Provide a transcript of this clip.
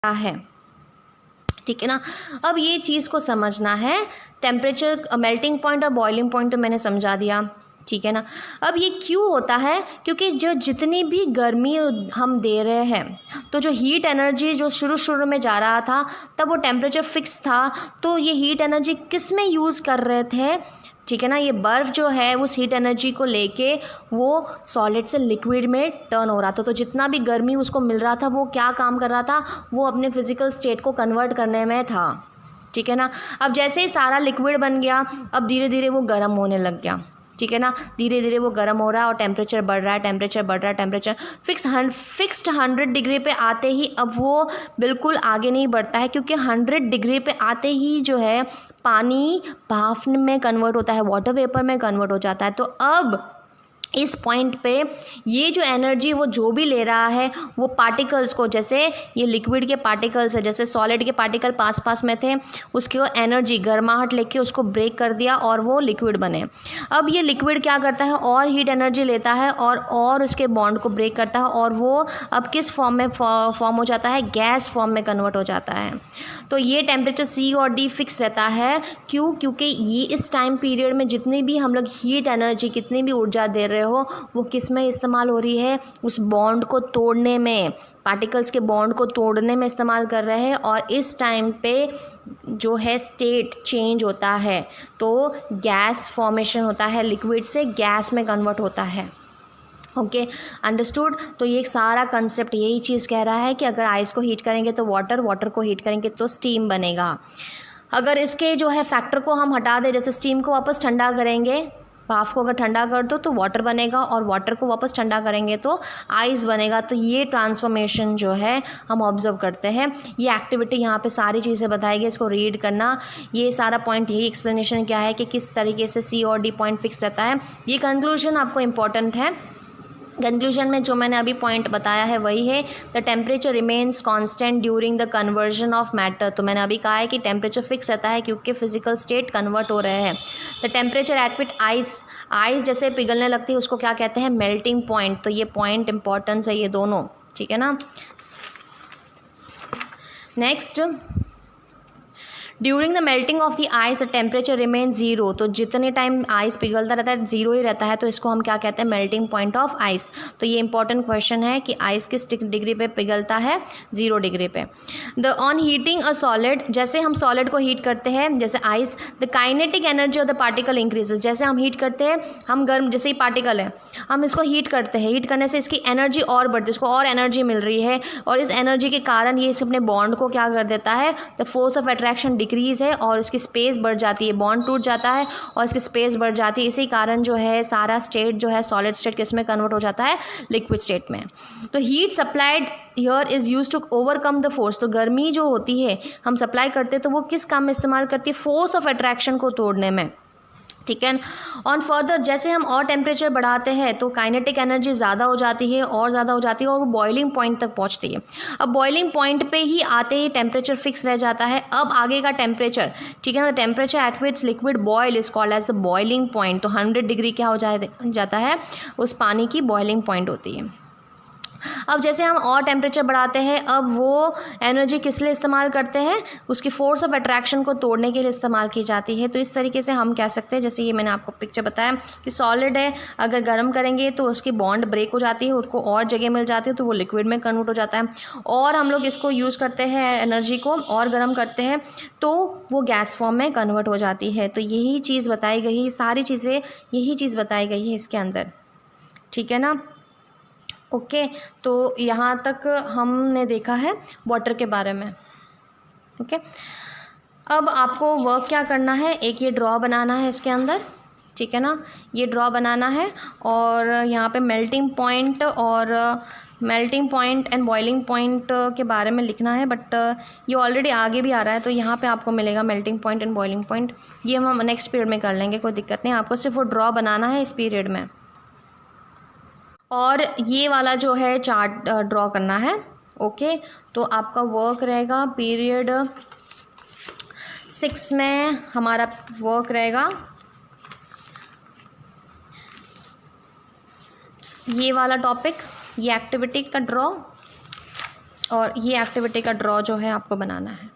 है, ठीक है ना। अब ये चीज़ को समझना है, टेम्परेचर, मेल्टिंग पॉइंट और बॉइलिंग पॉइंट तो मैंने समझा दिया, ठीक है ना। अब ये क्यों होता है, क्योंकि जो जितनी भी गर्मी हम दे रहे हैं, तो जो हीट एनर्जी जो शुरू में जा रहा था तब वो टेम्परेचर फिक्स था, तो ये हीट एनर्जी किस में यूज़ कर रहे थे, ठीक है ना। ये बर्फ़ जो है उस हीट एनर्जी को लेके वो सॉलिड से लिक्विड में टर्न हो रहा था, तो जितना भी गर्मी उसको मिल रहा था वो क्या काम कर रहा था, वो अपने फिज़िकल स्टेट को कन्वर्ट करने में था, ठीक है ना। अब जैसे ही सारा लिक्विड बन गया, अब धीरे धीरे वो गर्म होने लग गया, ठीक है ना। धीरे धीरे वो गर्म हो रहा है और टेम्परेचर बढ़ रहा है, टेम्परेचर बढ़ रहा है, टेम्परेचर फिक्स्ड 100 डिग्री पे आते ही अब वो बिल्कुल आगे नहीं बढ़ता है, क्योंकि 100 डिग्री पे आते ही जो है पानी भाप में कन्वर्ट होता है, वाटर वेपर में कन्वर्ट हो जाता है। तो अब इस पॉइंट पे ये जो एनर्जी वो जो भी ले रहा है वो पार्टिकल्स को, जैसे ये लिक्विड के पार्टिकल्स है, जैसे सॉलिड के पार्टिकल पास पास में थे, उसकी वो एनर्जी गर्माहट लेके उसको ब्रेक कर दिया और वो लिक्विड बने। अब ये लिक्विड क्या करता है, और हीट एनर्जी लेता है और उसके बॉन्ड को ब्रेक करता है, और वो अब किस फॉर्म में फॉर्म हो जाता है, गैस फॉर्म में कन्वर्ट हो जाता है। तो ये टेम्परेचर C और D फिक्स रहता है, क्यों, क्योंकि ये इस टाइम पीरियड में जितनी भी हम लोग हीट एनर्जी, कितनी भी ऊर्जा दे रहे हो, वो किस में इस्तेमाल हो रही है, उस बॉन्ड को तोड़ने में, पार्टिकल्स के बॉन्ड को तोड़ने में इस्तेमाल कर रहे हैं। और इस टाइम पे जो है स्टेट चेंज होता है, तो गैस फॉर्मेशन होता है, लिक्विड से गैस में कन्वर्ट होता है। Okay, understood. तो ये सारा कंसेप्ट यही चीज़ कह रहा है कि अगर आइस को हीट करेंगे तो वाटर को हीट करेंगे तो स्टीम बनेगा। अगर इसके जो है फैक्टर को हम हटा दें, जैसे स्टीम को वापस ठंडा करेंगे, भाप को अगर ठंडा कर दो तो वाटर बनेगा, और वाटर को वापस ठंडा करेंगे तो आइस बनेगा। तो ये ट्रांसफॉर्मेशन जो है हम ऑब्जर्व करते हैं। ये एक्टिविटी यहाँ पे सारी चीज़ें बताई गई, इसको रीड करना। ये सारा पॉइंट, यही एक्सप्लेनेशन क्या है कि किस तरीके से C और D पॉइंट फिक्स रहता है। ये कंक्लूजन आपको इम्पॉर्टेंट है। कंक्लूजन में जो मैंने अभी पॉइंट बताया है वही है, the temperature remains constant during the conversion of matter. तो मैंने अभी कहा है कि टेम्परेचर फिक्स रहता है क्योंकि फिजिकल स्टेट कन्वर्ट हो रहे हैं। The temperature at which ice जैसे पिघलने लगती है उसको क्या कहते हैं, मेल्टिंग पॉइंट। तो ये पॉइंट इंपॉर्टेंस है ये दोनों, ठीक है ना। Next, during the melting of the ice the temperature remain 0। तो जितने टाइम आइस पिघलता रहता है 0 ही रहता है, तो इसको हम क्या कहते हैं, मेल्टिंग पॉइंट ऑफ आइस। तो ये इंपॉर्टेंट क्वेश्चन है कि आइस किस डिग्री पे पिघलता है, 0 डिग्री पे। The on heating a solid, जैसे हम सॉलिड को हीट करते हैं, जैसे ice, the kinetic energy of the particle increases. जैसे हम हीट करते हैं, हम गर्म, जैसे ही पार्टिकल है हम इसको हीट करते हैं, हीट करने से इसकी एनर्जी और बढ़ती है, इसको और एनर्जी मिल रही है, और इस एनर्जी के कारण ये इस अपने बॉन्ड को क्या कर देता है, the force of attraction decrease है और इसकी स्पेस बढ़ जाती है, बॉन्ड टूट जाता है और इसकी स्पेस बढ़ जाती है। इसी कारण जो है सारा स्टेट जो है सॉलिड स्टेट किस में कन्वर्ट हो जाता है, लिक्विड स्टेट में। तो heat supplied here is used to overcome the force. तो गर्मी जो होती है हम सप्लाई करते हैं तो वो किस काम में इस्तेमाल करती है, फोर्स ऑफ अट्रैक्शन को तोड़ने में, ठीक है। ऑन फर्दर, जैसे हम और टेम्परेचर बढ़ाते हैं तो काइनेटिक एनर्जी ज़्यादा हो जाती है और ज़्यादा हो जाती है और वो बॉइलिंग पॉइंट तक पहुंचती है। अब बॉइलिंग पॉइंट पे ही आते ही टेम्परेचर फिक्स रह जाता है। अब आगे का टेम्परेचर, ठीक है ना, temperature at which liquid boil is called as the boiling point. तो 100 डिग्री क्या हो जाता है, उस पानी की बॉइलिंग पॉइंट होती है। अब जैसे हम और टेम्परेचर बढ़ाते हैं, अब वो एनर्जी किस लिए इस्तेमाल करते हैं, उसकी फोर्स ऑफ अट्रैक्शन को तोड़ने के लिए इस्तेमाल की जाती है। तो इस तरीके से हम कह सकते हैं, जैसे ये मैंने आपको पिक्चर बताया कि सॉलिड है, अगर गर्म करेंगे तो उसकी बॉन्ड ब्रेक हो जाती है, उसको और जगह मिल जाती है, तो वो लिक्विड में कन्वर्ट हो जाता है। और हम लोग इसको यूज़ करते हैं, एनर्जी को और गर्म करते हैं तो वो गैस फॉर्म में कन्वर्ट हो जाती है। तो यही चीज़ बताई गई है, सारी चीज़ें यही चीज़ बताई गई है इसके अंदर, ठीक है ना। ओके, तो यहाँ तक हमने देखा है वाटर के बारे में। ओके, अब आपको वर्क क्या करना है, एक ये ड्रॉ बनाना है इसके अंदर, ठीक है ना, ये ड्रॉ बनाना है और यहाँ पे melting point and boiling point के बारे में लिखना है। बट ये ऑलरेडी आगे भी आ रहा है, तो यहाँ पे आपको मिलेगा melting point and boiling point. ये हम नेक्स्ट पीरियड में कर लेंगे, कोई दिक्कत नहीं, आपको सिर्फ वो ड्रॉ बनाना है इस पीरियड में। और ये वाला जो है चार्ट ड्रॉ करना है। ओके, तो आपका वर्क रहेगा पीरियड 6 में, हमारा वर्क रहेगा ये वाला टॉपिक, ये एक्टिविटी का ड्रॉ। और ये एक्टिविटी का ड्रॉ जो है आपको बनाना है।